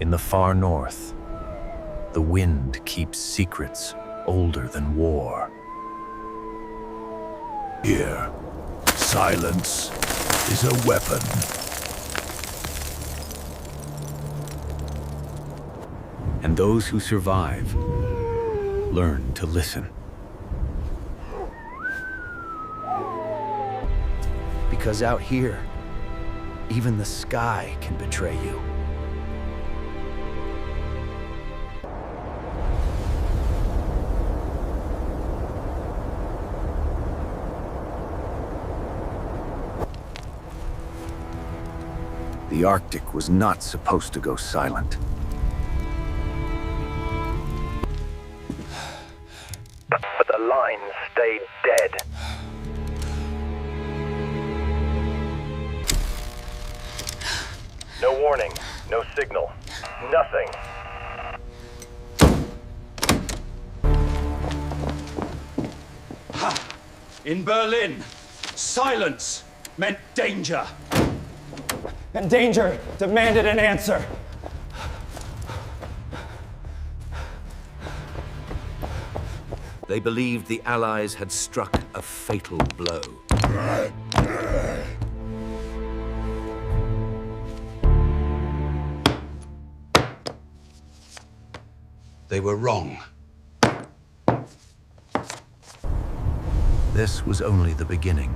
In the far north, the wind keeps secrets older than war. Here, silence is a weapon. And those who survive learn to listen. Because out here, even the sky can betray you. The Arctic was not supposed to go silent. But the line stayed dead. No warning, no signal, nothing. In Berlin, silence meant danger. And danger demanded an answer. They believed the Allies had struck a fatal blow. They were wrong. This was only the beginning.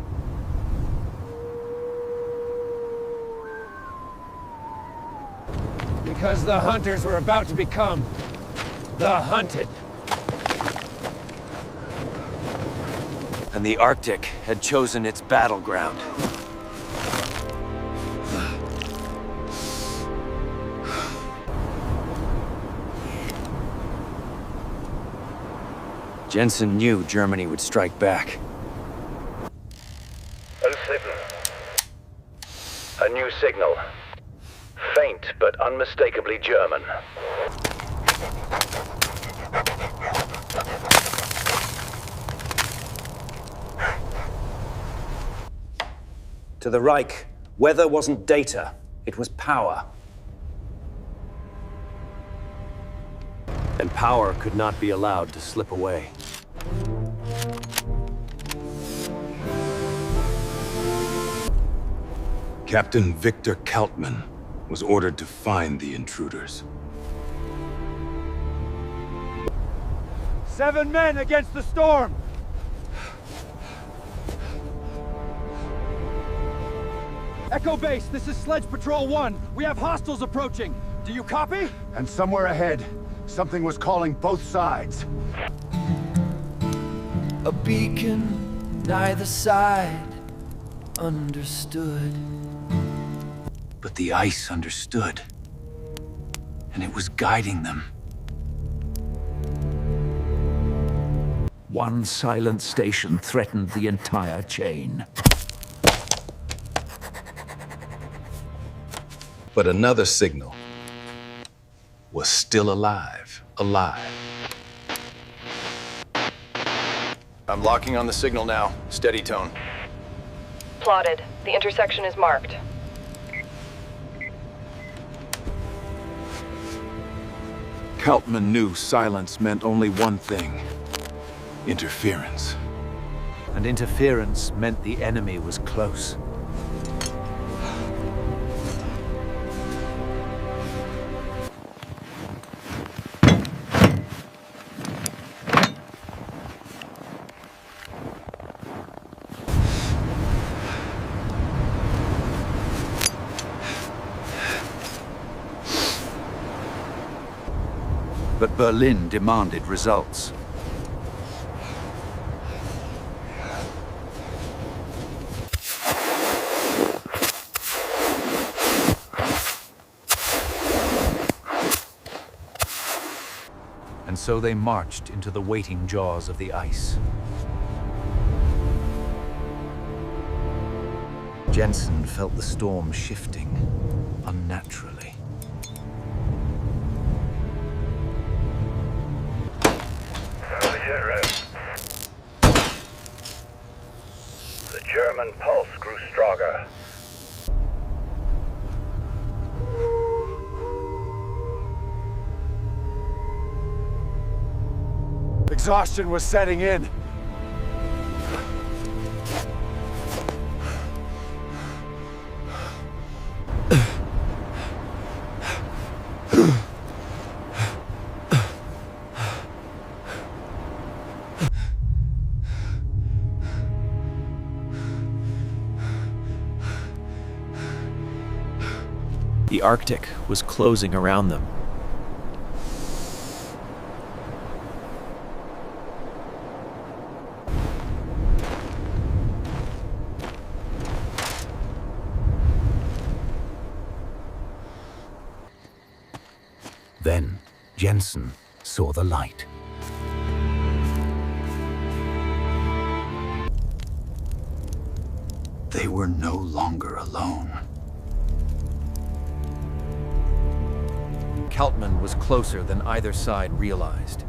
Because the hunters were about to become the hunted. And the Arctic had chosen its battleground. Jensen knew Germany would strike back. 07. A new signal. Faint but unmistakably German. To the Reich, weather wasn't data, it was power. And power could not be allowed to slip away. Captain Victor Kaltmann was ordered to find the intruders. 7 men against the storm! Echo Base, this is Sledge Patrol 1. We have hostiles approaching. Do you copy? And somewhere ahead, something was calling both sides. A beacon, neither side understood. But the ice understood, and it was guiding them. One silent station threatened the entire chain. But another signal was still alive. I'm locking on the signal now. Steady tone. Plotted. The intersection is marked. Kaltmann knew silence meant only one thing: interference. And interference meant the enemy was close. But Berlin demanded results. And so they marched into the waiting jaws of the ice. Jensen felt the storm shifting unnaturally. The German pulse grew stronger. Exhaustion was setting in. The Arctic was closing around them. Then Jensen saw the light. They were no longer alone. Keltman was closer than either side realized.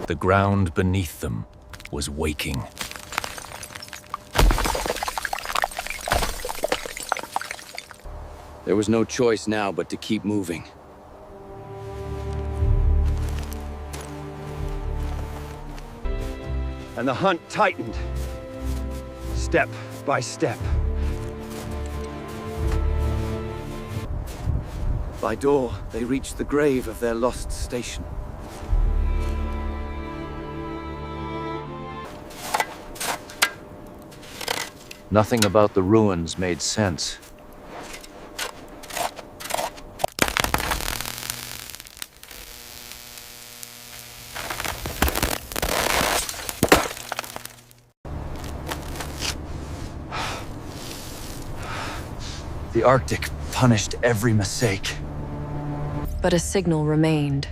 The ground beneath them was waking. There was no choice now but to keep moving. And the hunt tightened, step by step. By dawn, they reached the grave of their lost station. Nothing about the ruins made sense. The Arctic punished every mistake. But a signal remained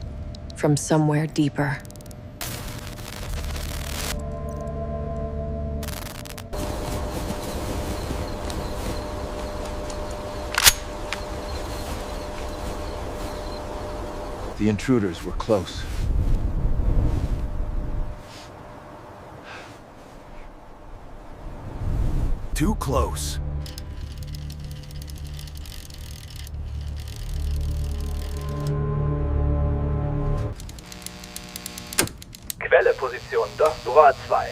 from somewhere deeper. The intruders were close. Too close. Quelleposition WWII.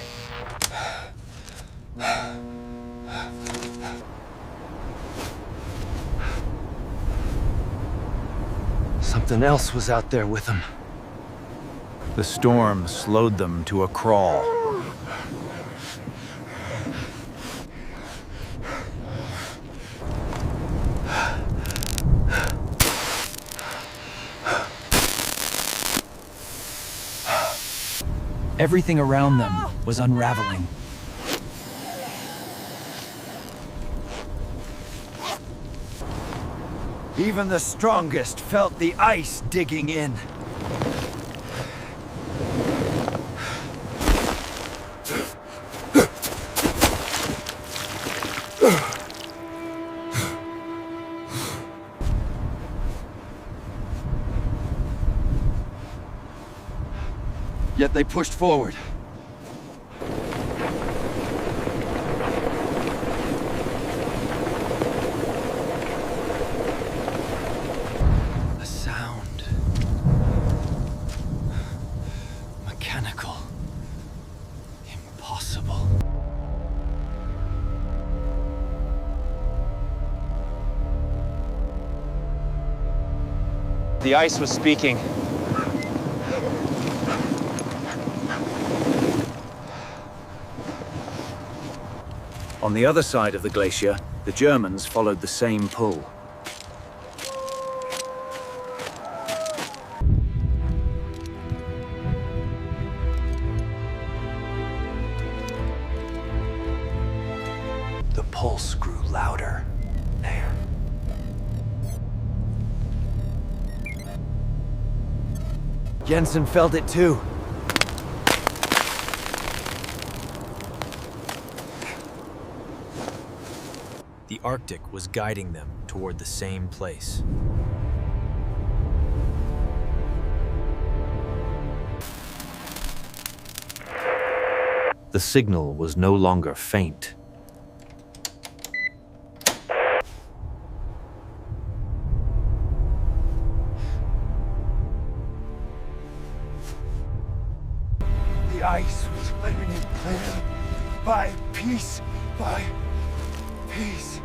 Something else was out there with them. The storm slowed them to a crawl. Everything around them was unraveling. Even the strongest felt the ice digging in. Yet they pushed forward. The sound. Mechanical. Impossible. The ice was speaking. On the other side of the glacier, the Germans followed the same pull. The pulse grew louder. There. Jensen felt it too. The Arctic was guiding them toward the same place. The signal was no longer faint. The ice was letting it clear by piece by piece.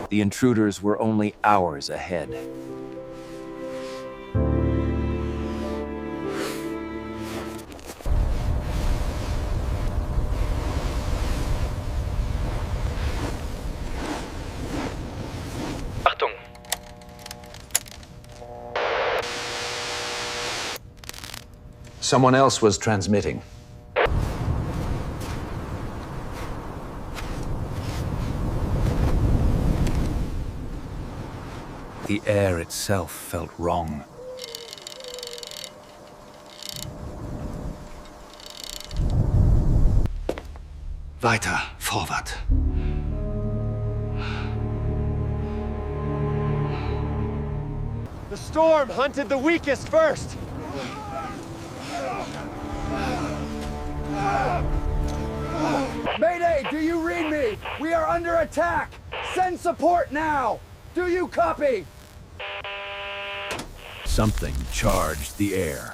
The intruders were only hours ahead. Achtung! Someone else was transmitting. The air itself felt wrong. Weiter, forward. The storm hunted the weakest first! Mayday, do you read me? We are under attack! Send support now! Do you copy? Something charged the air.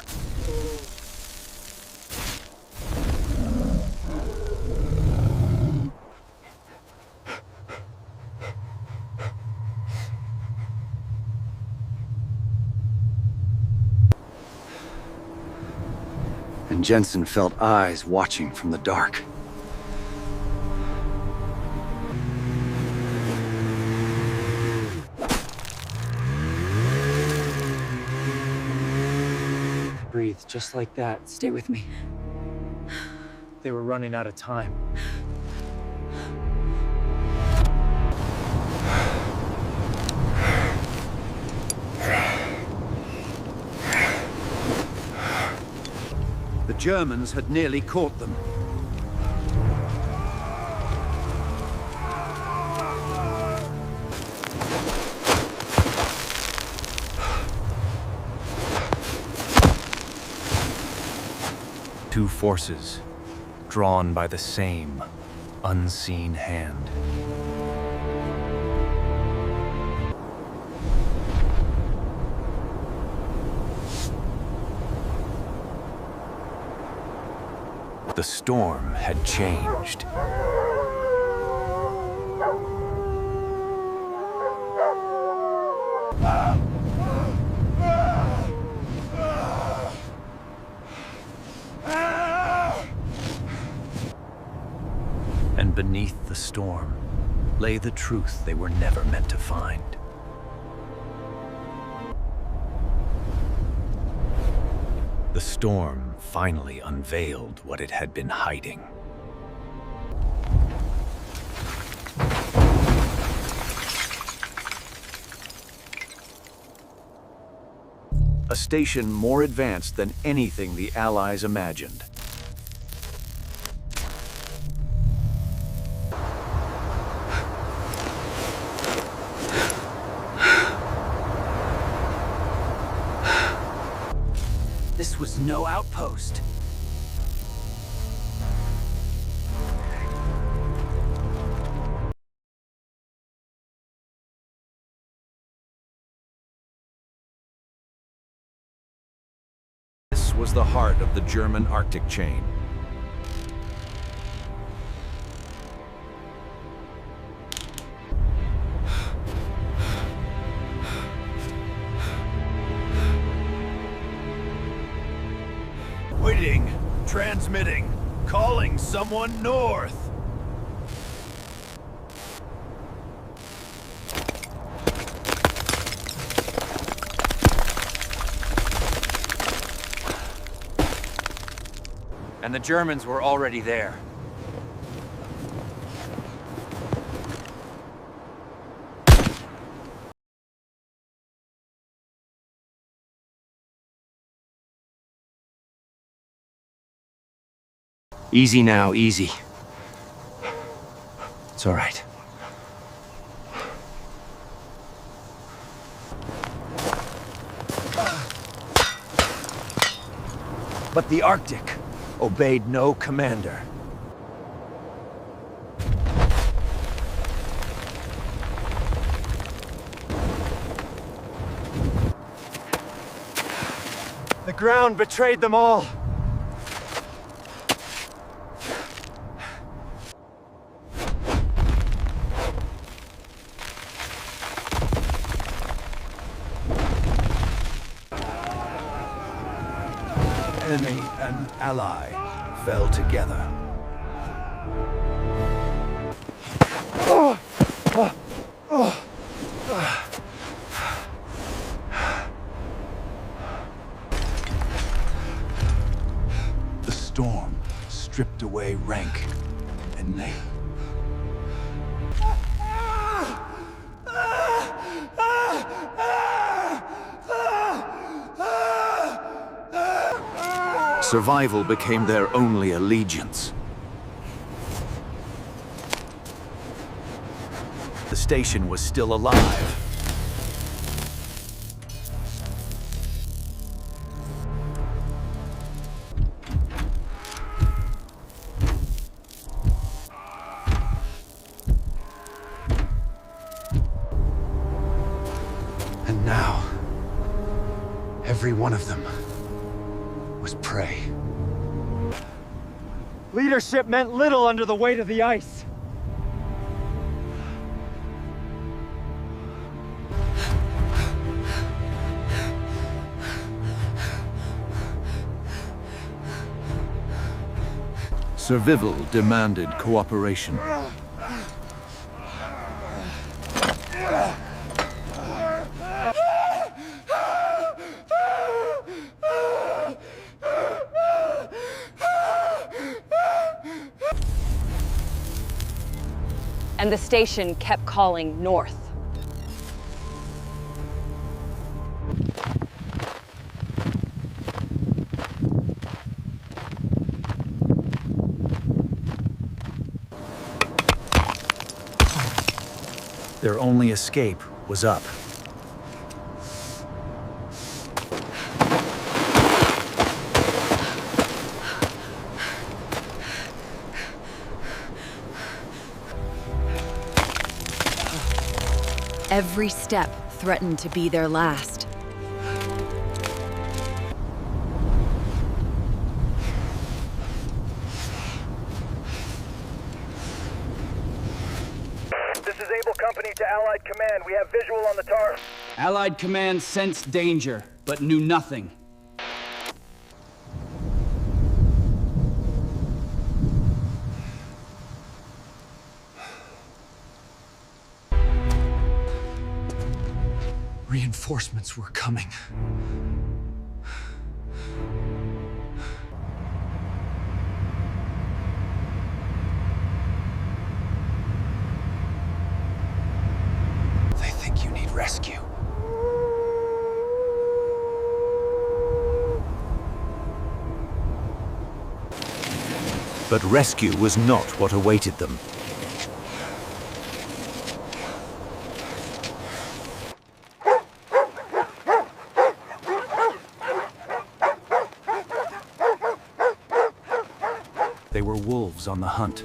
And Jensen felt eyes watching from the dark. Breathe, just like that. Stay with me. They were running out of time. The Germans had nearly caught them. Two forces, drawn by the same unseen hand. The storm had changed. And beneath the storm lay the truth they were never meant to find. The storm finally unveiled what it had been hiding. A station more advanced than anything the Allies imagined. This was no outpost. This was the heart of the German Arctic chain. Waiting, transmitting, calling someone north. And the Germans were already there. Easy now, easy. It's all right. But the Arctic obeyed no commander. The ground betrayed them all. Enemy and ally fell together. The storm stripped away rank and name. Survival became their only allegiance. The station was still alive. And now, every one of them was prey. Leadership meant little under the weight of the ice. Survival demanded cooperation. And the station kept calling north. Their only escape was up. Every step threatened to be their last. This is Able Company to Allied Command. We have visual on the tar. Allied Command sensed danger, but knew nothing. Reinforcements were coming. They think you need rescue. But rescue was not what awaited them. They were wolves on the hunt.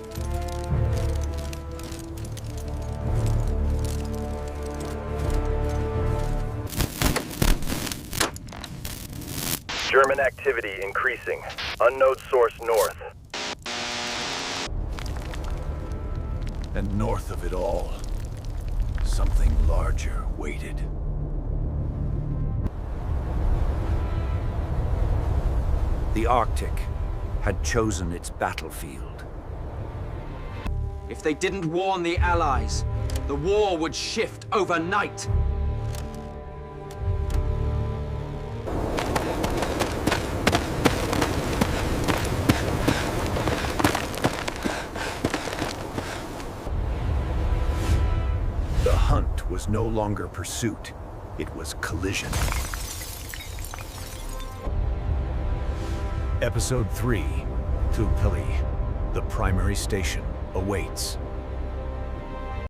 German activity increasing. Unknown source north. And north of it all, something larger waited. The Arctic had chosen its battlefield. If they didn't warn the Allies, the war would shift overnight. The hunt was no longer pursuit, it was collision. Episode 3, Tuupili, the primary station, awaits.